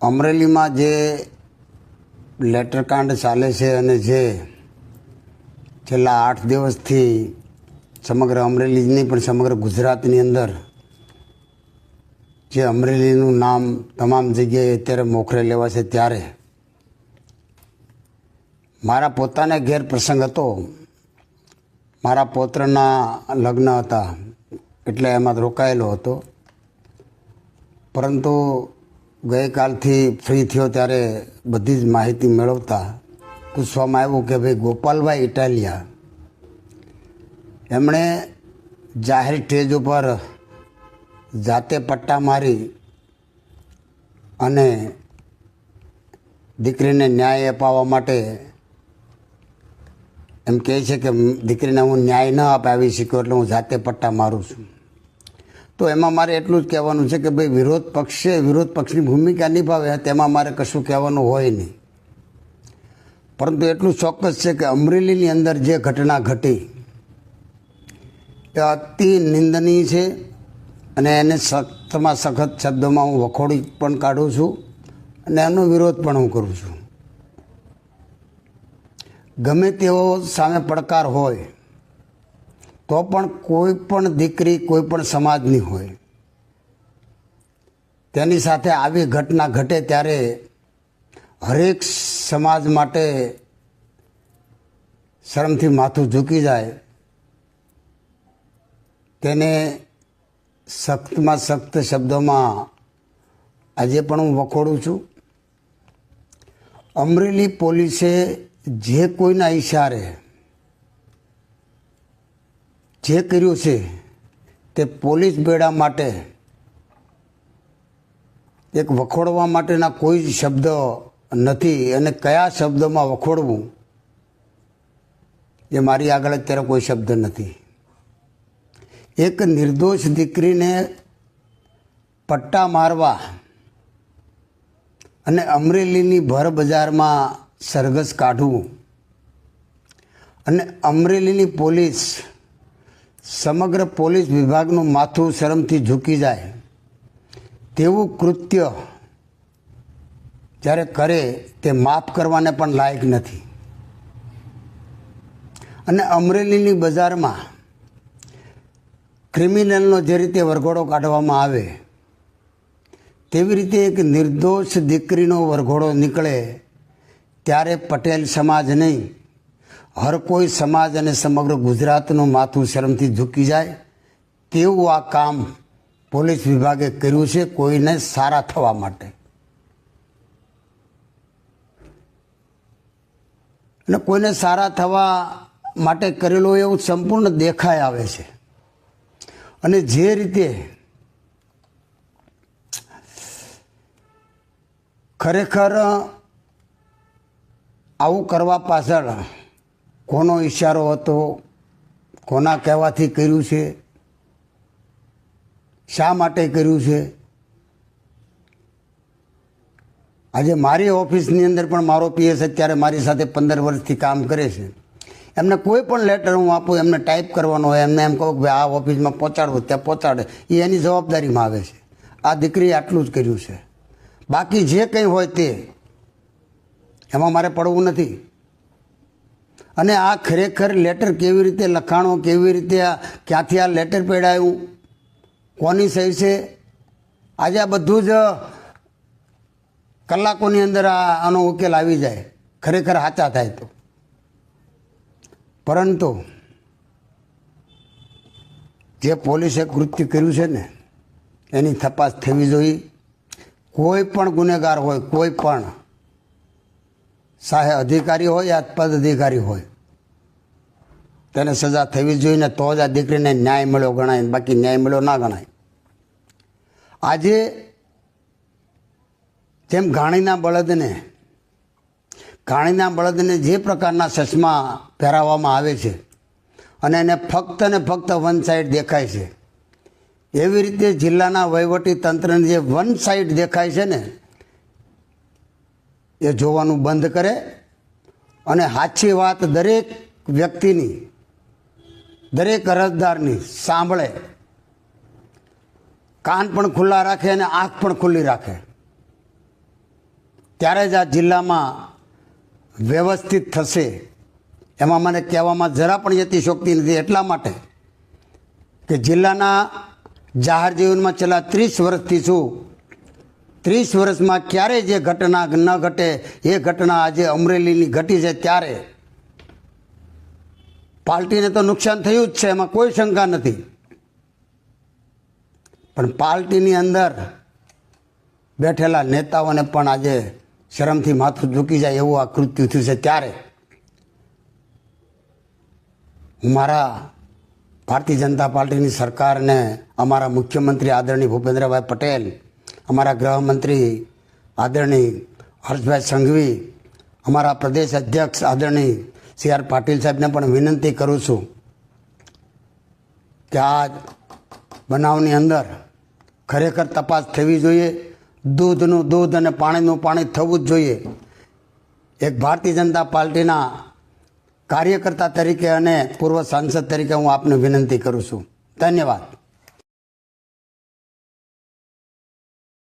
અમરેલીમાં જે લેટરકાંડ ચાલે છે અને જે છેલ્લા 8 દિવસથી સમગ્ર અમરેલી જ નહીં પણ સમગ્ર ગુજરાતની અંદર જે અમરેલીનું નામ તમામ જગ્યાએ અત્યારે મોખરે લેવા છે, ત્યારે મારા પોતાને ઘેર પ્રસંગ હતો. મારા પૌત્રના લગ્ન હતા એટલે એમાં રોકાયેલો હતો. પરંતુ ગઈકાલથી ફ્રી થયો ત્યારે બધી જ માહિતી મેળવતા પૂછવામાં આવ્યું કે ભાઈ ગોપાલભાઈ ઇટાલિયા એમણે જાહેર સ્ટેજ ઉપર જાતે પટ્ટા મારી અને દીકરીને ન્યાય અપાવવા માટે એમ કહે છે કે દીકરીને હું ન્યાય ન અપાવી શક્યો એટલે હું જાતે પટ્ટા મારું છું. તો એમાં મારે એટલું જ કહેવાનું છે કે ભાઈ વિરોધ પક્ષની ભૂમિકા નિભાવે તેમાં મારે કશું કહેવાનું હોય નહીં. પરંતુ એટલું ચોક્કસ છે કે અમરેલીની અંદર જે ઘટના ઘટી એ અતિ નિંદનીય છે અને એને સખ્તમાં સખત શબ્દોમાં હું વખોડી પણ કાઢું છું અને એનો વિરોધ પણ હું કરું છું. ગમે તેવો સામે પડકાર હોય તો પણ કોઈ પણ દીકરી કોઈ પણ સમાજની હોય તેની સાથે આવી ઘટના ઘટે ત્યારે હરેક સમાજ માટે શરમથી માથું ઝૂકી જાય. તેને સખ્તમાં સખ્ત શબ્દોમાં આજે પણ હું વખોડું છું. અમરેલી પોલીસે જે કોઈના ઈશારે જે કર્યું છે તે પોલીસ બેડા માટે એક વખોડવા માટેના કોઈ શબ્દ નથી. અને કયા શબ્દોમાં વખોડવું એ મારી આગળ અત્યારે કોઈ શબ્દ નથી. એક નિર્દોષ દીકરીને પટ્ટા મારવા અને અમરેલીની ભર બજારમાં સરઘસ કાઢવું અને અમરેલીની પોલીસ સમગ્ર પોલીસ વિભાગનું માથું શરમથી ઝૂકી જાય તેવું કૃત્ય જ્યારે કરે તે માફ કરવાને પણ લાયક નથી. અને અમરેલીની બજારમાં ક્રિમિનલનો જે રીતે વરઘોડો કાઢવામાં આવે તેવી રીતે એક નિર્દોષ દીકરીનો વરઘોડો નીકળે ત્યારે પટેલ સમાજ નહીં, હર કોઈ સમાજ અને સમગ્ર ગુજરાતનું માથું શરમથી ઝૂકી જાય તેવું આ કામ પોલીસ વિભાગે કર્યું છે કોઈને સારા થવા માટે. અને કોઈને સારા થવા માટે કરેલું એવું સંપૂર્ણ દેખાઈ આવે છે. અને જે રીતે ખરેખર આવું કરવા પાછળ કોનો ઈશારો હતો, કોના કહેવાથી કર્યું છે, શા માટે કર્યું છે. આજે મારી ઓફિસની અંદર પણ મારો પીએસ અત્યારે મારી સાથે 15 વર્ષથી કામ કરે છે. એમને કોઈ પણ લેટર હું આપું એમને ટાઈપ કરવાનો હોય, એમને એમ કહું કે ભાઈ આ ઓફિસમાં પહોંચાડવું ત્યાં પહોંચાડે, એ એની જવાબદારીમાં આવે છે. આ દીકરીએ આટલું જ કર્યું છે. બાકી જે કંઈ હોય તે એમાં મારે પડવું નથી. અને આ ખરેખર લેટર કેવી રીતે લખાણો, કેવી રીતે ક્યાંથી આ લેટર પેડાયું, કોની સહી છે, આજે આ બધું જ કલાકોની અંદર આનો ઉકેલ આવી જાય ખરેખર સાચા થાય તો. પરંતુ જે પોલીસે કૃત્ય કર્યું છે ને એની તપાસ થવી જોઈએ. કોઈ પણ ગુનેગાર હોય, કોઈ પણ ચાહે અધિકારી હોય યા પદ અધિકારી હોય, તેને સજા થવી જોઈએ ને તો જ આ દીકરીને ન્યાય મળ્યો ગણાય, બાકી ન્યાય મળ્યો ના ગણાય. આજે જેમ ઘાણીના બળદને જે પ્રકારના ચશ્મા પહેરાવવામાં આવે છે અને એને ફક્ત ને ફક્ત વન સાઈડ દેખાય છે, એવી રીતે જિલ્લાના વહીવટી તંત્રને જે વન સાઈડ દેખાય છે ને એ જોવાનું બંધ કરે અને સાચી વાત દરેક વ્યક્તિની, દરેક અરજદારની સાંભળે, કાન પણ ખુલ્લા રાખે અને આંખ પણ ખુલ્લી રાખે. ત્યારે જ આ જિલ્લામાં વ્યવસ્થિત થશે. એમાં મને કહેવામાં જરા પણ યતિશોક્તિ નથી, એટલા માટે કે જિલ્લાના જાહેર જીવનમાં છેલ્લા 30 વર્ષથી છું. 30 વર્ષમાં ક્યારેય જે ઘટના ન ઘટે એ ઘટના આજે અમરેલીની ઘટી છે. ત્યારે પાર્ટીને તો નુકસાન થયું જ છે, એમાં કોઈ શંકા નથી. પણ પાર્ટીની અંદર બેઠેલા નેતાઓને પણ આજે શરમથી માથું ઝૂકી જાય એવું આ કૃત્ય થયું છે. ત્યારે હું મારા ભારતીય જનતા પાર્ટીની સરકારને, અમારા મુખ્યમંત્રી આદરણીય ભૂપેન્દ્રભાઈ પટેલ, અમારા ગૃહમંત્રી આદરણીય હર્ષભાઈ સંઘવી, અમારા પ્રદેશ અધ્યક્ષ આદરણીય CR પાટીલ સાહેબને પણ વિનંતી કરું છું કે આ બનાવની અંદર ખરેખર તપાસ થવી જોઈએ. દૂધનું દૂધ અને પાણીનું પાણી થવું જ જોઈએ. એક ભારતીય જનતા પાર્ટીના કાર્યકર્તા તરીકે અને પૂર્વ સાંસદ તરીકે હું આપને વિનંતી કરું છું. ધન્યવાદ.